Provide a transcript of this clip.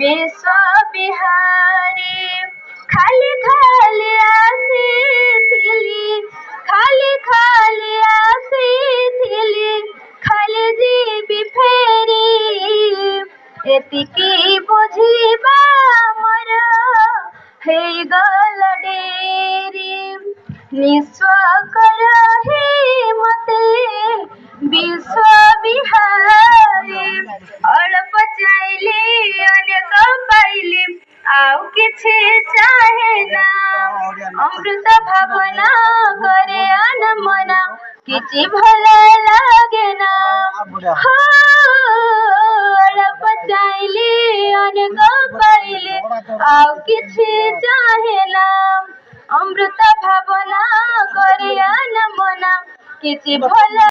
विश्व बिहारी खाली खाली ଆସିଥିଲି ଖାଲି ଖାଲି ଆସିଥିଲି ଖାଲି ଯିବି ଫେରି ଏତିକି ବୁଝିବା ମୋର ହେଇଗଲା ଡେରି ନିଃଶ୍ୱାସ କର ହେ ମତେ ବିଶ୍ଵ ବିହାରୀ ଅଳ୍ପ ଚାହିଁଲି ଅନେକ ପାଇଲି ଆଉ କିଛି ଚାହେଁ ନା ଅମୃତ ଭାବନା କରେ ଅନମନା କିଛି ଭଲ ଲାଗେ ନା ଅଳ୍ପ ଚାହିଁଲି ଅନେକ ପାଇଲି ଆଉ କିଛି ଚାହେଁ ନା ଅମୃତ ଭାବନା କରେ ଅନମନା କିଛି ଭଲ